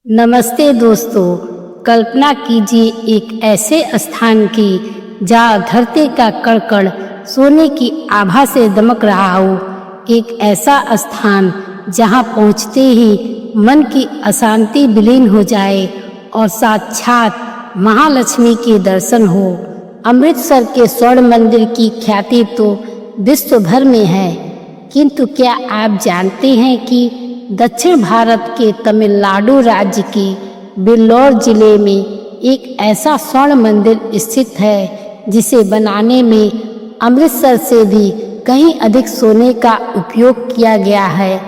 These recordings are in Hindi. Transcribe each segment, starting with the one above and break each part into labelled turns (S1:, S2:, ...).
S1: नमस्ते दोस्तों। कल्पना कीजिए एक ऐसे स्थान की जहाँ धरती का कण-कण सोने की आभा से दमक रहा हो। एक ऐसा स्थान जहाँ पहुँचते ही मन की अशांति विलीन हो जाए और साक्षात महालक्ष्मी के दर्शन हो। अमृतसर के स्वर्ण मंदिर की ख्याति तो विश्व भर में है, किंतु क्या आप जानते हैं कि दक्षिण भारत के तमिलनाडु राज्य की वेल्लोर जिले में एक ऐसा स्वर्ण मंदिर स्थित है जिसे बनाने में अमृतसर से भी कहीं अधिक सोने का उपयोग किया गया है।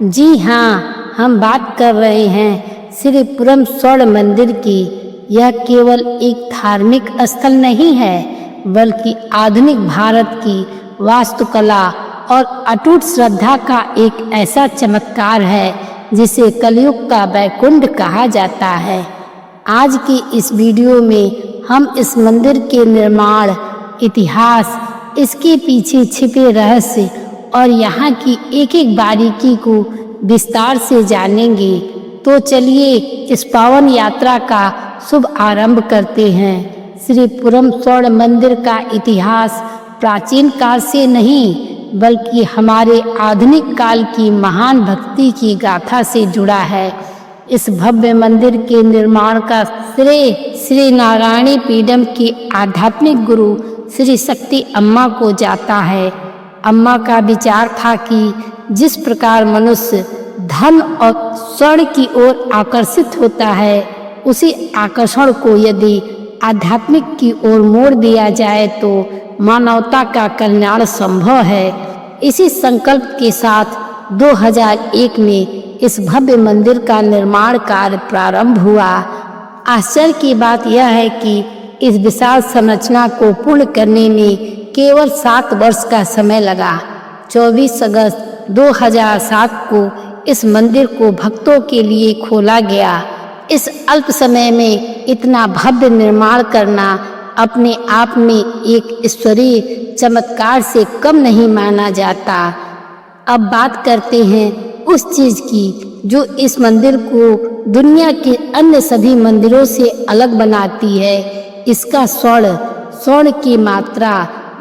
S1: जी हाँ, हम बात कर रहे हैं श्रीपुरम स्वर्ण मंदिर की। यह केवल एक धार्मिक स्थल नहीं है, बल्कि आधुनिक भारत की वास्तुकला और अटूट श्रद्धा का एक ऐसा चमत्कार है जिसे कलयुग का वैकुंठ कहा जाता है। आज की इस वीडियो में हम इस मंदिर के निर्माण इतिहास, इसके पीछे छिपे रहस्य और यहाँ की एक एक बारीकी को विस्तार से जानेंगे। तो चलिए इस पावन यात्रा का शुभ आरंभ करते हैं। श्रीपुरम स्वर्ण मंदिर का इतिहास प्राचीन काल से नहीं, बल्कि हमारे आधुनिक काल की महान भक्ति की गाथा से जुड़ा है। इस भव्य मंदिर के निर्माण का श्रेय श्री नारायणी पीडम की आध्यात्मिक गुरु श्री शक्ति अम्मा को जाता है। अम्मा का विचार था कि जिस प्रकार मनुष्य धन और स्वर्ण की ओर आकर्षित होता है, उसी आकर्षण को यदि आध्यात्मिक की ओर मोड़ दिया जाए तो मानवता का कल्याण संभव है। इसी संकल्प के साथ 2001 में इस भव्य मंदिर का निर्माण कार्य प्रारंभ हुआ। आश्चर्य की बात यह है कि इस विशाल संरचना को पूर्ण करने में केवल 7 वर्ष का समय लगा। 24 अगस्त 2007 को इस मंदिर को भक्तों के लिए खोला गया। इस अल्प समय में इतना भव्य निर्माण करना अपने आप में एक ईश्वरीय चमत्कार से कम नहीं माना जाता। अब बात करते हैं उस चीज की जो इस मंदिर को दुनिया के अन्य सभी मंदिरों से अलग बनाती है। इसका स्वर्ण की मात्रा।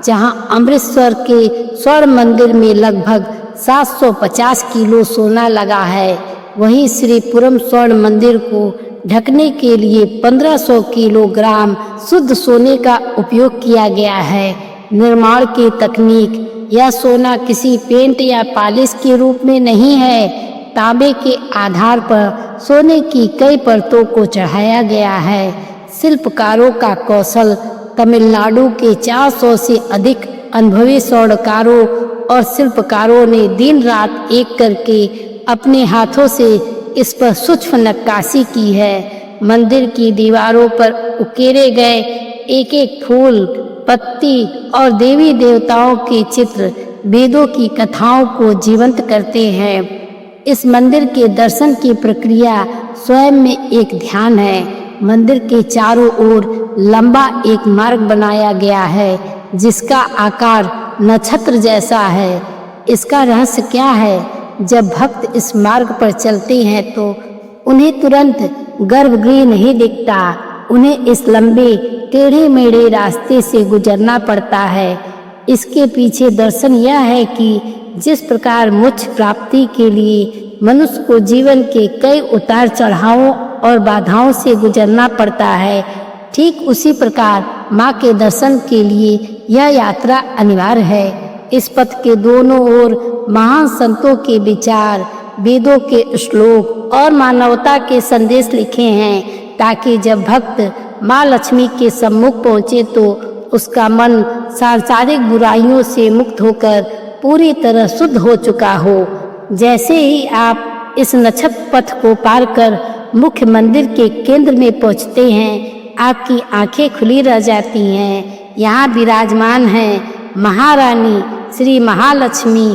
S1: जहां अमृतसर के स्वर्ण मंदिर में लगभग 750 किलो सोना लगा है, वहीं श्रीपुरम स्वर्ण मंदिर को ढकने के लिए 1500 किलोग्राम शुद्ध सोने का उपयोग किया गया है। निर्माण की तकनीक, यह सोना किसी पेंट या पॉलिश के रूप में नहीं है। तांबे के आधार पर सोने की कई परतों को चढ़ाया गया है। शिल्पकारों का कौशल। तमिलनाडु के 400 से अधिक अनुभवी स्वर्णकारों और शिल्पकारों ने दिन रात एक करके अपने हाथों से इस पर सूक्ष्म नक्काशी की है। मंदिर की दीवारों पर उकेरे गए एक एक फूल, पत्ती और देवी देवताओं के चित्र वेदों की कथाओं को जीवंत करते हैं। इस मंदिर के दर्शन की प्रक्रिया स्वयं में एक ध्यान है। मंदिर के चारों ओर लंबा एक मार्ग बनाया गया है जिसका आकार नक्षत्र जैसा है। इसका रहस्य क्या है? जब भक्त इस मार्ग पर चलते हैं तो उन्हें तुरंत गर्भगृह नहीं दिखता। उन्हें इस लंबे टेढ़े मेढ़े रास्ते से गुजरना पड़ता है। इसके पीछे दर्शन यह है कि जिस प्रकार मोक्ष प्राप्ति के लिए मनुष्य को जीवन के कई उतार चढ़ावों और बाधाओं से गुजरना पड़ता है, ठीक उसी प्रकार माँ के दर्शन के लिए यह यात्रा अनिवार्य है। इस पथ के दोनों ओर महान संतों के विचार, वेदों के श्लोक और मानवता के संदेश लिखे हैं, ताकि जब भक्त माँ लक्ष्मी के सम्मुख पहुँचे तो उसका मन सांसारिक बुराइयों से मुक्त होकर पूरी तरह शुद्ध हो चुका हो। जैसे ही आप इस नक्षत्र पथ को पार कर मुख्य मंदिर के केंद्र में पहुँचते हैं, आपकी आंखें खुली रह जाती हैं। यहाँ विराजमान हैं महारानी श्री महालक्ष्मी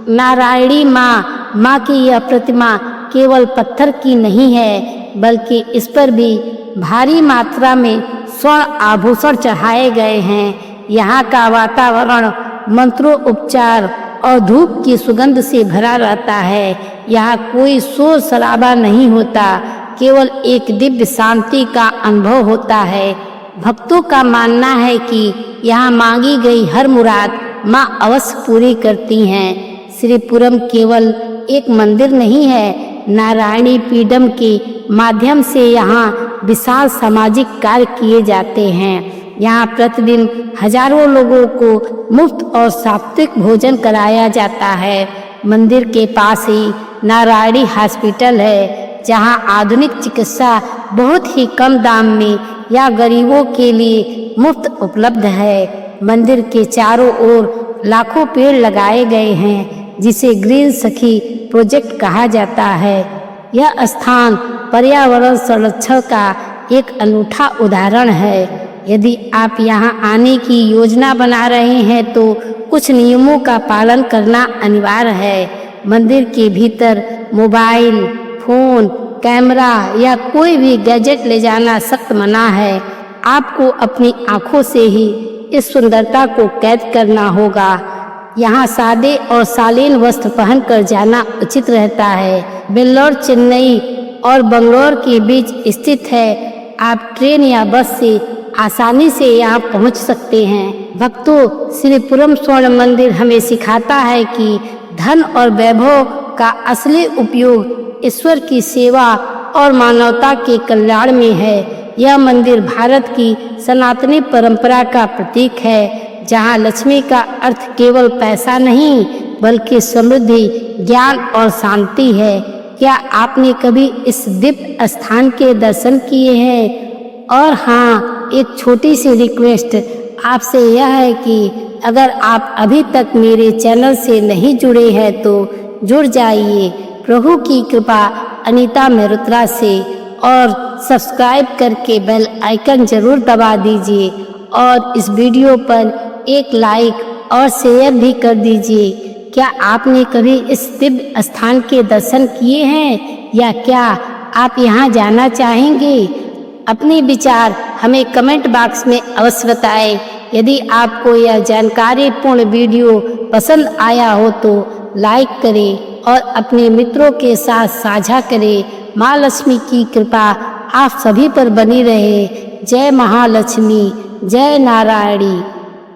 S1: नारायणी माँ की यह प्रतिमा केवल पत्थर की नहीं है, बल्कि इस पर भी भारी मात्रा में स्वर्ण आभूषण चढ़ाए गए हैं। यहाँ का वातावरण मंत्रों, उपचार और धूप की सुगंध से भरा रहता है। यहाँ कोई शोर शराबा नहीं होता, केवल एक दिव्य शांति का अनुभव होता है। भक्तों का मानना है कि यहाँ मांगी गई हर मुराद माँ अवश्य पूरी करती हैं। श्रीपुरम केवल एक मंदिर नहीं है, नारायणी पीडम के माध्यम से यहाँ विशाल सामाजिक कार्य किए जाते हैं। यहाँ प्रतिदिन हजारों लोगों को मुफ्त और सात्विक भोजन कराया जाता है। मंदिर के पास ही नारायणी हॉस्पिटल है, जहाँ आधुनिक चिकित्सा बहुत ही कम दाम में या गरीबों के लिए मुफ्त उपलब्ध है। मंदिर के चारों ओर लाखों पेड़ लगाए गए हैं, जिसे ग्रीन सखी प्रोजेक्ट कहा जाता है। यह स्थान पर्यावरण संरक्षण का एक अनूठा उदाहरण है। यदि आप यहां आने की योजना बना रहे हैं तो कुछ नियमों का पालन करना अनिवार्य है। मंदिर के भीतर मोबाइल फोन, कैमरा या कोई भी गैजेट ले जाना सख्त मना है। आपको अपनी आंखों से ही इस सुंदरता को कैद करना होगा। यहाँ सादे और शालीन वस्त्र पहनकर जाना उचित रहता है। वेल्लोर चेन्नई और बंगलौर के बीच स्थित है। आप ट्रेन या बस से आसानी से यहाँ पहुँच सकते हैं। भक्तों, श्रीपुरम स्वर्ण मंदिर हमें सिखाता है कि धन और वैभव का असली उपयोग ईश्वर की सेवा और मानवता के कल्याण में है। यह मंदिर भारत की सनातनी परंपरा का प्रतीक है, जहाँ लक्ष्मी का अर्थ केवल पैसा नहीं बल्कि समृद्धि, ज्ञान और शांति है। क्या आपने कभी इस दिव्य स्थान के दर्शन किए हैं? और हाँ, एक छोटी सी रिक्वेस्ट आपसे यह है कि अगर आप अभी तक मेरे चैनल से नहीं जुड़े हैं तो जुड़ जाइए। प्रभु की कृपा अनीता मेहरोत्रा से, और सब्सक्राइब करके बेल आइकन जरूर दबा दीजिए और इस वीडियो पर एक लाइक और शेयर भी कर दीजिए। क्या आपने कभी इस दिव्य स्थान के दर्शन किए हैं या क्या आप यहाँ जाना चाहेंगे? अपने विचार हमें कमेंट बॉक्स में अवश्य बताएं। यदि आपको यह जानकारीपूर्ण वीडियो पसंद आया हो तो लाइक करें और अपने मित्रों के साथ साझा करें। माँ लक्ष्मी की कृपा आप सभी पर बनी रहे। जय महालक्ष्मी, जय नारायणी।